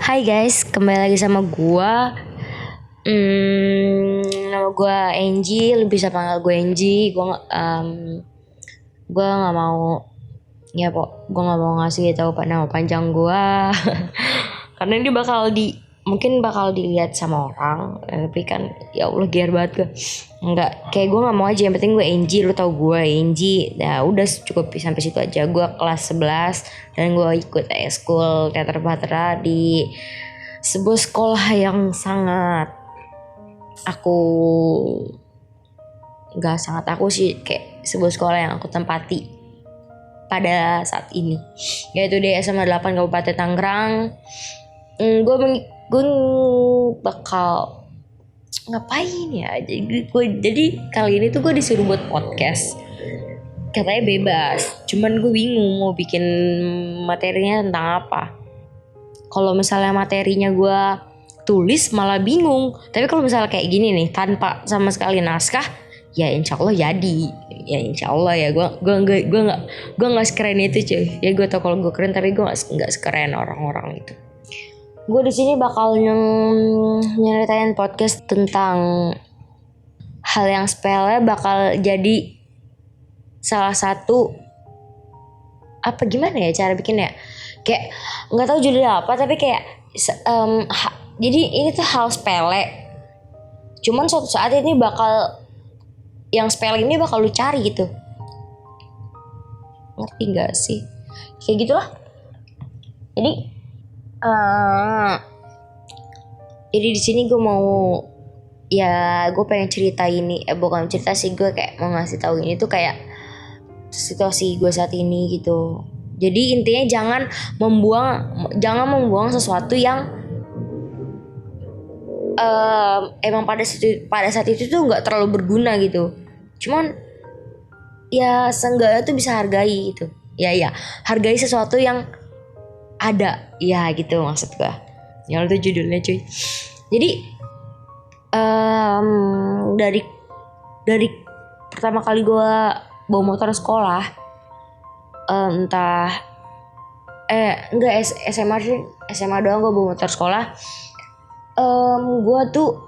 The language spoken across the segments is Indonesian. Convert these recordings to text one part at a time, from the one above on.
Hai guys, kembali lagi sama gua. Nama gua Angie, lu bisa panggil gue Angie. Gua nggak mau, gua nggak mau ngasih tahu nama panjang gua, karena ini mungkin bakal dilihat sama orang. Tapi kan ya Allah gear banget gue. Enggak, kayak gue nggak mau aja. Yang penting gue Angie, lu tau gue Angie. Nah udah cukup sampai situ aja. Gue kelas 11 dan gue ikut ekskul teater Batra di sebuah sekolah yang aku nggak sangat aku sih, kayak sebuah sekolah yang aku tempati pada saat ini, yaitu di SMA 8 Kabupaten Tangerang. Gue bakal ngapain ya, jadi kali ini tuh gue disuruh buat podcast, katanya bebas, cuman gue bingung mau bikin materinya tentang apa. Kalau misalnya materinya gue tulis malah bingung, tapi kalau misalnya kayak gini nih tanpa sama sekali naskah, ya insya Allah jadi, ya insya Allah ya. Gue nggak sekeren itu cuy, ya gue tau kalau gue keren, tapi gue nggak sekeren orang-orang itu. Gue di sini bakal nyeritain podcast tentang hal yang sepele, bakal jadi salah satu apa, gimana ya cara bikinnya, kayak nggak tahu judulnya apa, tapi kayak jadi ini tuh hal sepele, cuman suatu saat ini yang sepele ini bakal lu cari gitu, ngerti nggak sih, kayak gitulah. Jadi di sini gue mau, ya gue pengen cerita ini, bukan cerita sih, gue kayak mau ngasih tahu ini tuh kayak situasi gue saat ini gitu. Jadi intinya jangan membuang sesuatu yang emang pada saat itu tuh nggak terlalu berguna gitu. Cuman ya seenggaknya tuh bisa hargai gitu. Ya hargai sesuatu yang ada, ya gitu maksud gue. Yang itu judulnya cuy. Jadi dari pertama kali gue bawa motor sekolah, SMA doang gue bawa motor sekolah. Gue tuh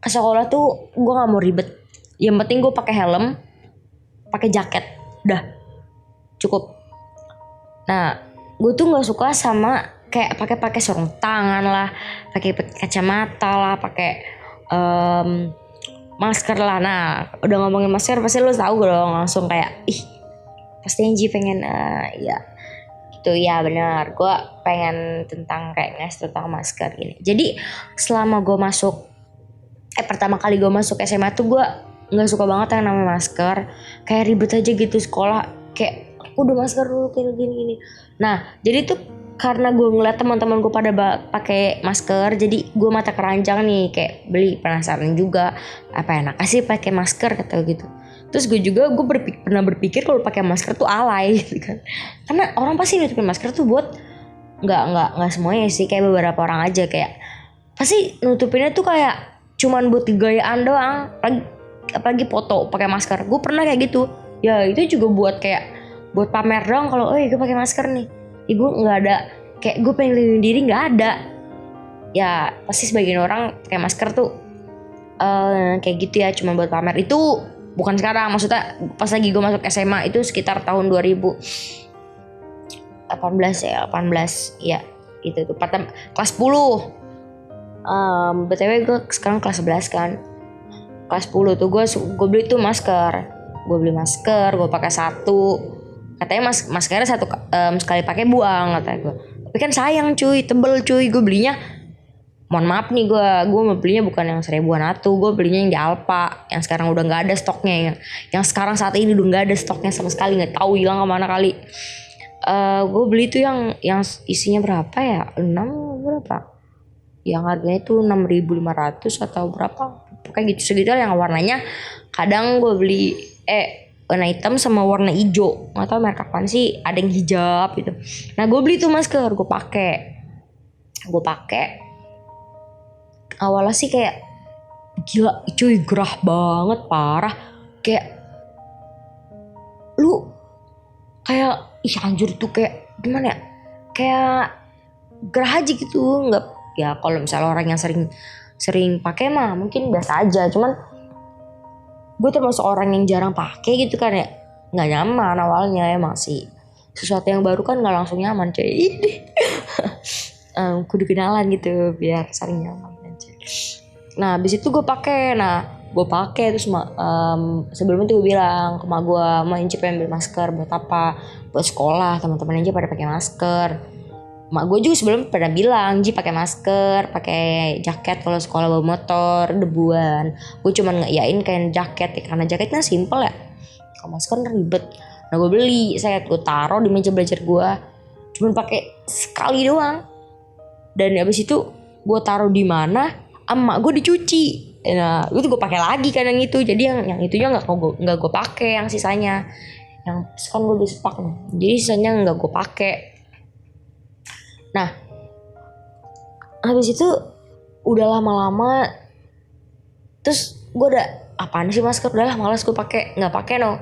ke sekolah tuh gue nggak mau ribet. Yang penting gue pakai helm, pakai jaket, udah cukup. Nah, gue tuh nggak suka sama kayak pakai sarung tangan lah, pakai kacamata lah, pakai masker lah. Nah, udah ngomongin masker pasti lo tahu dong, langsung kayak pasti Angie pengen ya gitu ya, benar. Gue pengen kayak ngasih tentang masker gini. Jadi selama gue pertama kali gue masuk SMA tuh gue nggak suka banget yang namanya masker, kayak ribet aja gitu sekolah, kayak udah masker dulu kayak gini. Nah jadi tuh karena gue ngeliat teman-teman gue pada pakai masker, jadi gue mata keranjang nih, kayak beli, penasaran juga apa enak sih pakai masker kata gitu. Terus gue pernah berpikir kalau pakai masker tuh alay gitu kan, karena orang pasti nutupin masker tuh buat nggak semuanya sih, kayak beberapa orang aja kayak pasti nutupinnya tuh kayak cuman buat gayaan doang, apalagi foto pakai masker. Gue pernah kayak gitu ya, itu juga buat pamer dong, kalau gue pakai masker nih. Gue nggak ada kayak gue pengen lindungi diri, nggak ada. Ya pasti sebagian orang pakai masker tuh kayak gitu ya, cuma buat pamer. Itu bukan sekarang, maksudnya pas lagi gue masuk SMA itu sekitar tahun 2018 ya gitu tuh, kelas 10. BTW gue sekarang kelas 11 kan. Kelas 10 tuh gue beli tuh masker. Gue beli masker, gue pakai satu. Katanya maskernya satu sekali pakai buang kata gue. Tapi kan sayang cuy, tebel cuy. Gue belinya, mohon maaf nih, gue belinya bukan yang 1000-an atu. Gue belinya yang di Alfa, yang sekarang udah nggak ada stoknya. Yang sekarang saat ini udah nggak ada stoknya sama sekali, nggak tahu hilang kemana kali. Gue beli tuh yang isinya berapa ya? 6 berapa? Yang harganya tuh 6.500 atau berapa, pokoknya gitu segitu, yang warnanya kadang gue beli warna hitam sama warna hijau, nggak tahu merek apaan sih, ada yang hijab gitu. Nah gue beli tuh masker, gue pakai awalnya sih kayak gila cuy, gerah banget parah, kayak lu kayak anjir tuh, kayak gimana ya, kayak gerah aja gitu. Nggak, ya kalau misalnya orang yang sering pakai mah mungkin biasa aja, cuman gue termasuk orang yang jarang pakai gitu kan ya, nggak nyaman awalnya. Emang sih sesuatu yang baru kan nggak langsung nyaman cuy. Kudu kenalan gitu biar saling nyaman aja. Nah habis itu gue pakai terus sebelum itu gue bilang ke mak gue, mau Inci pengen beli masker buat apa, buat sekolah, teman-teman aja pada pakai masker. Mak gue juga sebelum pernah bilang, Ji pakai masker, pakai jaket kalau sekolah bawa motor debuan. Gue cuman ngeyain kain jaket ya, karena jaketnya simple ya, kalau masker ribet. Nah gue beli, gue taruh di meja belajar gue, cuman pakai sekali doang. Dan habis itu gue taruh di mana, emak gue dicuci. Nah itu gue pakai lagi kan yang itu, jadi yang itunya nggak gue pakai, yang sisanya, yang kan gue di sepak nih, jadi sisanya nggak gue pakai. Nah habis itu udah lama-lama terus gue udah apaan sih masker, udahlah malas gue pakai, nggak pakai no.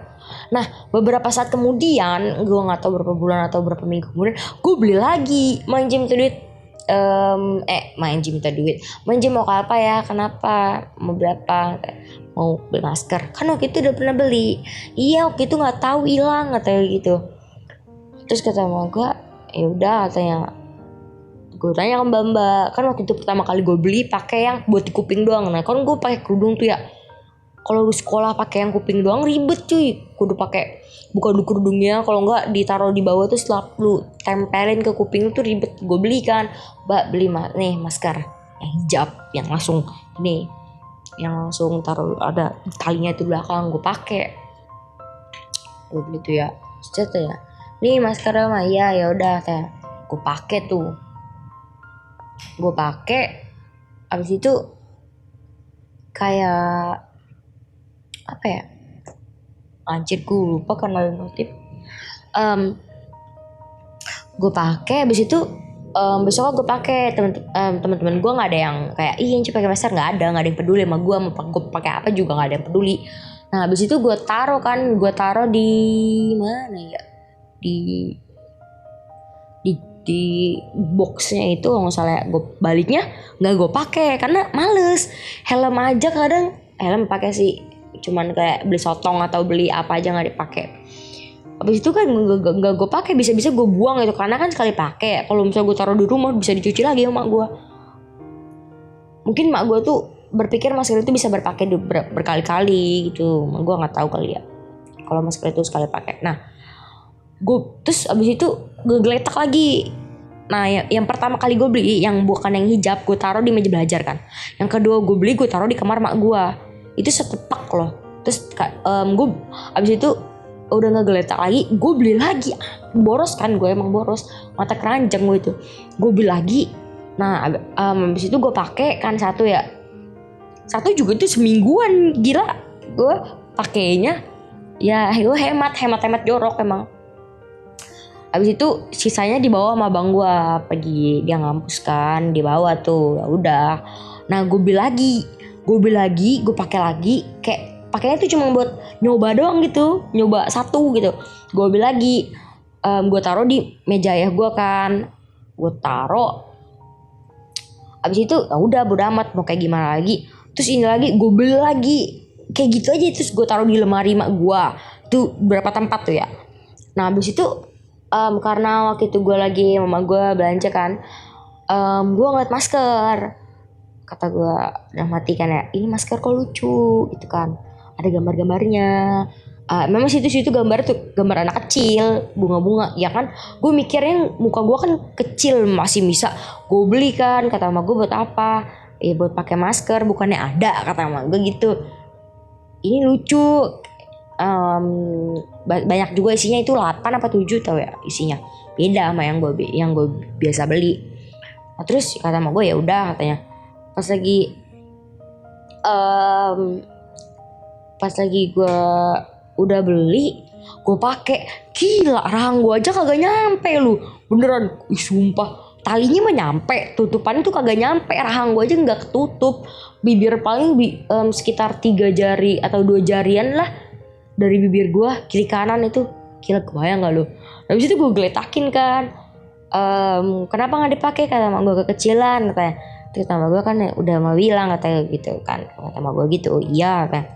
Nah beberapa saat kemudian, gue nggak tahu berapa bulan atau berapa minggu kemudian, gue beli lagi. Main gym mau ke apa ya, kenapa, mau berapa, mau beli masker, kan waktu itu udah pernah beli. Iya waktu itu nggak tahu hilang atau gitu. Terus kata mama gue, ya udah katanya, gue tanya ke mbak, kan waktu itu pertama kali gue beli pakai yang buat di kuping doang. Nah kan gue pakai kerudung tuh ya, kalau sekolah pakai yang kuping doang ribet cuy, kudu pakai buka dulu kerudungnya, kalau enggak ditaruh di bawah tuh setelah lu tempelin ke kuping tuh ribet. Gue beli kan, mbak beli nih masker yang hijab yang langsung nih, yang langsung taruh ada talinya itu belakang. Gue pakai, gue beli tuh ya, set ya, nih maskernya mah ya udah teh, gue pakai tuh. Gue pakai, abis itu kayak apa ya, anjir gue lupa karena ada notif. Gue pakai, abis itu besok gue pakai, teman-teman gue nggak ada yang kayak ih Inci pakai masker, nggak ada yang peduli sama gue, mau gue pakai apa juga nggak ada yang peduli. Nah abis itu gue taruh di mana ya, di boxnya itu, kalau nggak salah gue baliknya nggak gue pakai karena males. Helm aja kadang helm pakai sih, cuman kayak beli sotong atau beli apa aja nggak dipakai. Habis itu kan nggak gue pakai, bisa-bisa gue buang gitu, karena kan sekali pakai. Kalau misalnya gue taruh di rumah bisa dicuci lagi sama mak gue. Mungkin mak gue tuh berpikir masker itu bisa berpakai berkali-kali gitu. Mak gue nggak tahu kali ya kalau masker itu sekali pakai. Nah gue terus abis itu gue geletak lagi. Nah yang pertama kali gue beli yang bukan yang hijab, gue taruh di meja belajar kan. Yang kedua gue beli, gue taruh di kamar mak gue. Itu setepak loh. Terus gue abis itu udah ngegeletak lagi, gue beli lagi. Boros kan, gue emang boros, mata keranjang gue itu. Gue beli lagi. Nah abis itu gue pakai kan satu juga itu semingguan, gila gue pakainya. Ya gue hemat jorok emang. Abis itu sisanya dibawa sama abang gue, pergi dia ngampus kan, dibawa tuh, ya udah. Nah gue beli lagi, gue pakai lagi, kayak pakainya tuh cuma buat nyoba doang gitu, nyoba satu gitu. Gue beli lagi, gue taruh di meja ayah gue kan, gue taruh. Abis itu ya udah bodo amat mau kayak gimana lagi. Terus ini lagi gue beli lagi, kayak gitu aja. Terus gue taruh di lemari mak gue, tuh berapa tempat tuh ya. Nah abis itu karena waktu itu gue lagi mama gue belanja kan, gue ngeliat masker, kata gue dalam hati kan ya, ini masker kok lucu gitu kan, ada gambar-gambarnya. Memang situ gambar tuh gambar anak kecil, bunga-bunga ya kan. Gue mikirnya muka gue kan kecil, masih bisa gue beli kan. Kata mama gue buat apa, buat pakai masker, bukannya ada, kata mama gue gitu. Ini lucu. Banyak juga isinya, itu 8 apa 7 tau ya isinya, beda sama yang gue biasa beli. Nah, terus kata sama gue ya udah katanya, pas lagi gue udah beli, gue pakai, gila rahang gue aja kagak nyampe lu, beneran. Sumpah talinya mah nyampe, tutupannya tuh kagak nyampe, rahang gue aja nggak ketutup. Bibir paling sekitar 3 jari atau 2 jarian lah dari bibir gue kiri kanan itu, gila kebayang gak lu. Habis itu gue geletakin kan, Kenapa nggak dipakai, kata mak gue, kekecilan katanya. Terus sama gue kan udah mau bilang katanya gitu kan, kata mak gue gitu. Oh iya kan,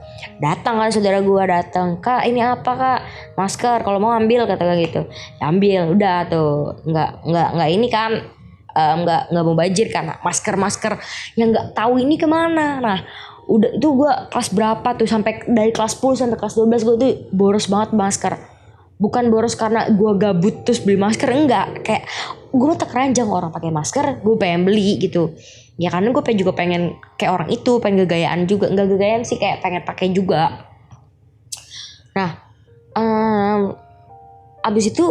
datang kan saudara gue, datang, kak ini apa kak, masker, kalau mau ambil kata gue gitu. Ya, ambil, udah tuh, nggak ini kan, nggak mau bajir kan, masker yang nggak tahu ini kemana. Nah udah itu gue kelas berapa tuh, sampai dari kelas 10 sampai kelas 12 gue tuh boros banget masker. Bukan boros karena gue gabut terus beli masker, enggak, kayak gue tak keranjang orang pakai masker, gue pengen beli gitu. Ya karena gue juga pengen kayak orang itu, pengen gagayaan juga, enggak gagayaan sih, kayak pengen pakai juga. Nah abis itu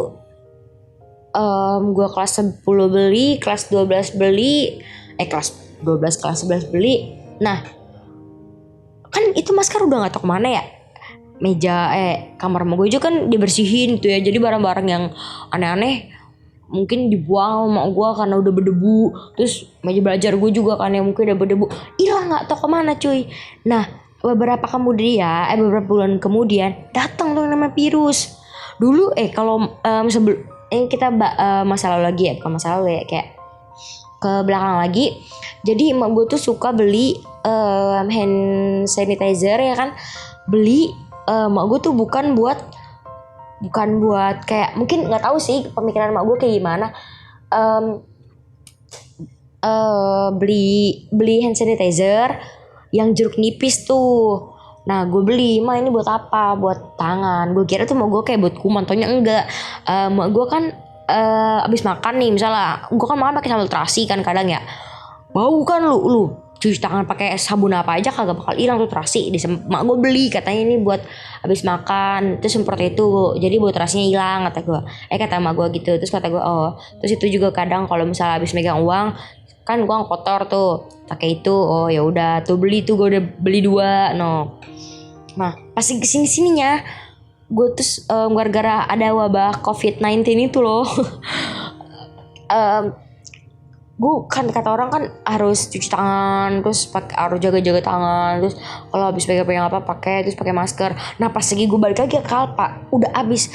gue kelas 10 beli, kelas 12 beli, kelas 12 kelas 11 beli. Nah kan itu masker udah nggak tahu kemana ya, meja kamar sama gue juga kan dibersihin tuh ya, jadi barang-barang yang aneh-aneh mungkin dibuang sama gue karena udah berdebu. Terus meja belajar gue juga kan yang mungkin udah berdebu, hilang nggak tahu kemana cuy. Nah beberapa bulan kemudian datang tuh yang namanya virus. Dulu kalau sebelum kita masa lalu lagi ya, bukan masa lalu ya, kayak ke belakang lagi. Jadi emak gue tuh suka beli hand sanitizer ya kan, beli emak gue tuh bukan buat kayak, mungkin nggak tahu sih pemikiran emak gue kayak gimana, beli hand sanitizer yang jeruk nipis tuh. Nah gue beli, mah ini buat apa, buat tangan. Gue kira tuh mau gue kayak buat kuman, taunya enggak. Gue kan abis makan nih misalnya, gue kan makan pakai sambal terasi kan kadang ya, bau kan lu cuci tangan pakai sabun apa aja kagak bakal hilang tuh terasi. Mak gue beli, katanya ini buat abis makan terus semprot itu, jadi buat terasinya hilang kata gue. Kata mak gue gitu. Terus kata gue, oh terus itu juga kadang kalau misalnya abis megang uang kan uang kotor tuh, pakai itu. Oh ya udah tuh, beli tuh, gue udah beli 2 no. Nah pas kesini sininya gue terus gara-gara ada wabah COVID-19 itu loh. Gue kan kata orang kan harus cuci tangan, terus harus jaga-jaga tangan, terus kalau habis pegang-pegang apa pakai, terus pakai masker. Nah pas lagi gue balik lagi ke Kalpa udah habis,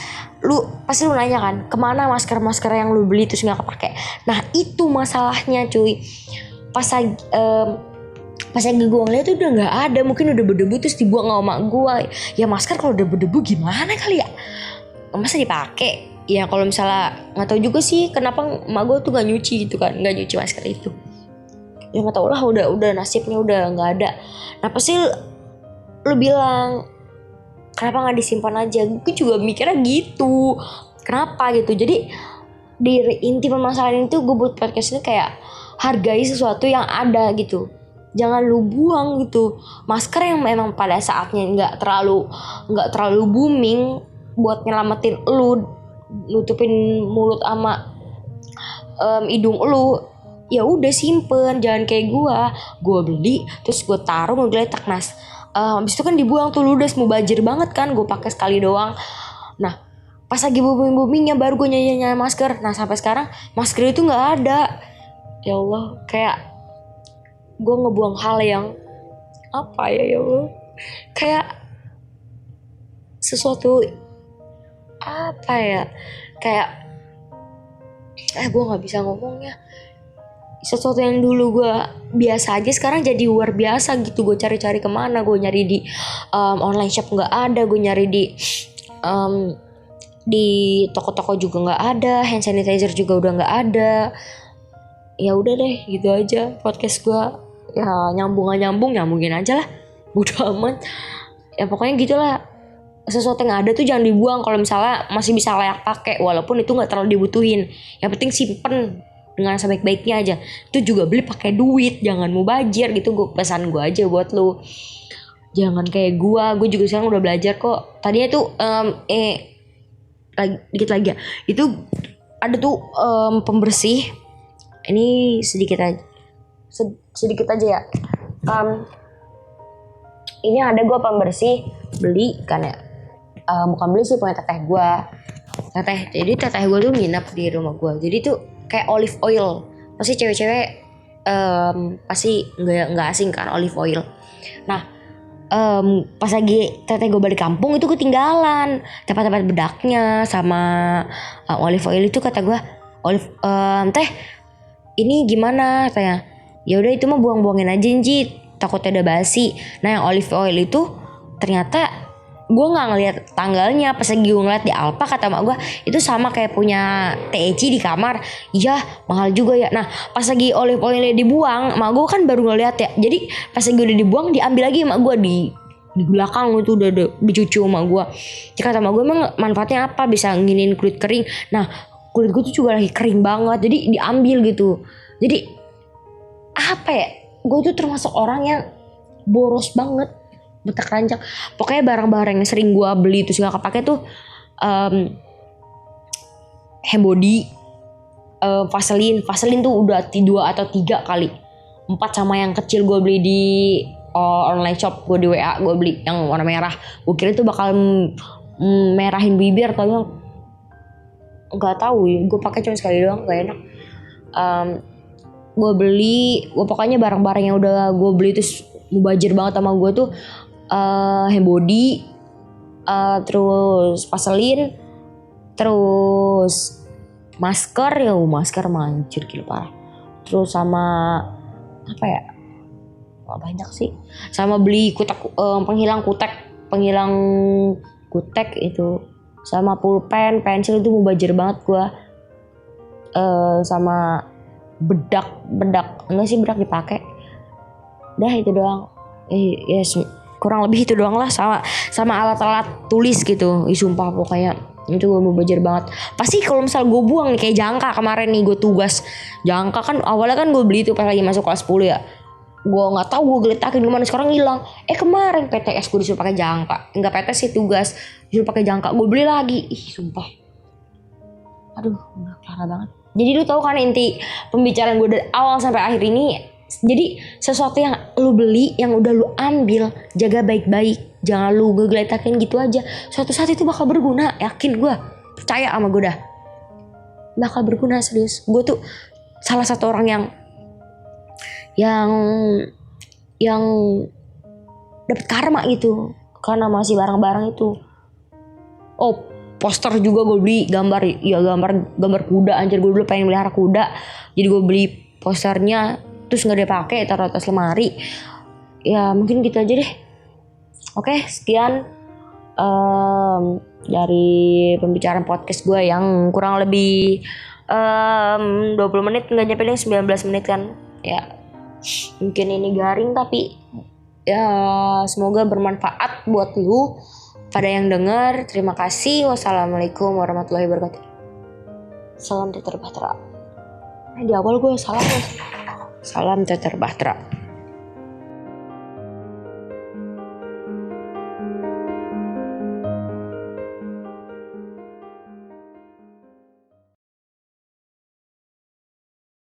pasti lu nanya kan kemana masker yang lu beli terus nggak kepake. Nah itu masalahnya cuy. Pas lagi gue ngeliat tuh udah nggak ada, mungkin udah berdebu terus dibuang sama mak gue. Ya masker kalau udah berdebu gimana kali ya, masa dipakai. Ya kalau misalnya nggak tahu juga sih kenapa emak gue tuh nggak nyuci gitu kan, nggak nyuci masker itu. Ya nggak tahu lah, udah nasibnya udah nggak ada. Nah pasti lu bilang kenapa nggak disimpan aja, gue juga mikirnya gitu, kenapa gitu. Jadi di inti permasalahan itu gue buat podcast ini kayak hargai sesuatu yang ada gitu, jangan lu buang gitu. Masker yang memang pada saatnya nggak terlalu booming buat nyelamatin lu, nutupin mulut sama hidung lu, ya udah simpen. Jangan kayak gue beli terus gue taruh ngegeletak, nas habis itu kan dibuang tuh, ludes mau bajir banget kan, gue pakai sekali doang. Nah pas lagi boomingnya baru gue nyanya masker. Nah sampai sekarang masker itu nggak ada. Ya Allah, kayak gue ngebuang hal yang apa ya Allah, kayak sesuatu apa ya, kayak gue nggak bisa ngomongnya. Sesuatu yang dulu gue biasa aja sekarang jadi luar biasa gitu. Gue cari-cari kemana, gue nyari di online shop nggak ada, gue nyari di toko-toko juga nggak ada, hand sanitizer juga udah nggak ada. Ya udah deh gitu aja podcast gue. Ya nyambungin aja lah, bodo amat. Ya pokoknya gitulah, sesuatu yang ada tuh jangan dibuang kalau misalnya masih bisa layak pakai, walaupun itu nggak terlalu dibutuhin. Yang penting simpen dengan sebaik-baiknya aja. Itu juga beli pakai duit, jangan mubazir gitu. Pesan gue aja buat lu, jangan kayak gue juga sekarang udah belajar kok. Tadinya tuh dikit lagi ya, itu ada tuh pembersih. Ini sedikit aja ya. Ini ada gue pembersih, beli kan ya, bukan beli sih, punya teteh gue. Jadi teteh gue tuh nginep di rumah gue. Jadi tuh kayak olive oil, pasti cewek-cewek pasti nggak asing kan olive oil. Nah pas lagi teteh gue balik kampung itu ketinggalan tempat-tempat bedaknya sama olive oil itu. Kata gue, Olive, teh ini gimana, tanya. Ya udah itu mah buang-buangin aja Nji, takutnya udah basi. Nah yang olive oil itu ternyata gue nggak ngeliat tanggalnya. Pas lagi gue ngeliat di Alpa, kata mak gue itu sama kayak punya TEC di kamar. Iya mahal juga ya. Nah pas lagi olive oilnya dibuang, mak gue kan baru ngeliat ya. Jadi pas lagi udah dibuang, diambil lagi mak gue di belakang itu udah dicuci sama gue. Jadi kata mak gue, emang manfaatnya apa, bisa nginin kulit kering. Nah kulit gue tuh juga lagi kering banget, jadi diambil gitu. Jadi apa ya, gue tuh termasuk orang yang boros banget, betak ranjang. Pokoknya barang-barang yang sering gue beli terus gak kepake tuh Hembody, Vaseline tuh udah 2 atau 3 kali, 4 sama yang kecil gue beli di online shop, gue di WA gue beli yang warna merah. Gue kira itu bakal merahin bibir, tapi nggak tahu ya, gue pakai cuma sekali doang, gak enak. Gue beli, gue pokoknya barang-barang yang udah gue beli terus mubazir banget sama gue tuh Hembody, terus Vaseline, terus masker ya, masker mancur gila parah. Terus sama apa ya, nggak banyak sih. Sama beli kutek, penghilang kutek itu, sama pulpen, pensil itu mubazir banget gue. Sama bedak enggak sih, bedak dipakai. Dah itu doang. Yes, kurang lebih itu doang lah, sama alat-alat tulis gitu. Sumpah pokoknya itu gue mubazir banget. Pasti kalau misal gue buang nih, kayak jangka kemarin nih gue tugas jangka kan, awalnya kan gue beli itu pas lagi masuk kelas 10 ya. Gue nggak tahu gue geletakin kemana, sekarang hilang. Kemarin PTS gue disuruh pakai jangka, enggak PTS sih, tugas disuruh pakai jangka, gue beli lagi. Sumpah, aduh parah banget. Jadi lu tahu kan inti pembicaraan gue dari awal sampai akhir ini. Jadi sesuatu yang lu beli, yang udah lu ambil, jaga baik-baik, jangan lu geletakin gitu aja. Suatu saat itu bakal berguna, yakin gue, percaya sama gue dah, bakal berguna serius. Gue tuh salah satu orang yang dapet karma gitu karena masih barang-barang itu. Poster juga gue beli, gambar kuda. Anjir, gue dulu pengen melihara kuda, jadi gue beli posternya terus nggak dipakai, taruh atas lemari. Ya mungkin gitu aja deh. Oke, sekian dari pembicaraan podcast gue yang kurang lebih 20 menit, nggak nyampe deh 19 menit kan ya. Mungkin ini garing tapi ya semoga bermanfaat buat lu pada yang dengar. Terima kasih. Wassalamualaikum warahmatullahi wabarakatuh. Salam Tetra Bahtera. Di awal gue salah. Salam Tetra Bahtera.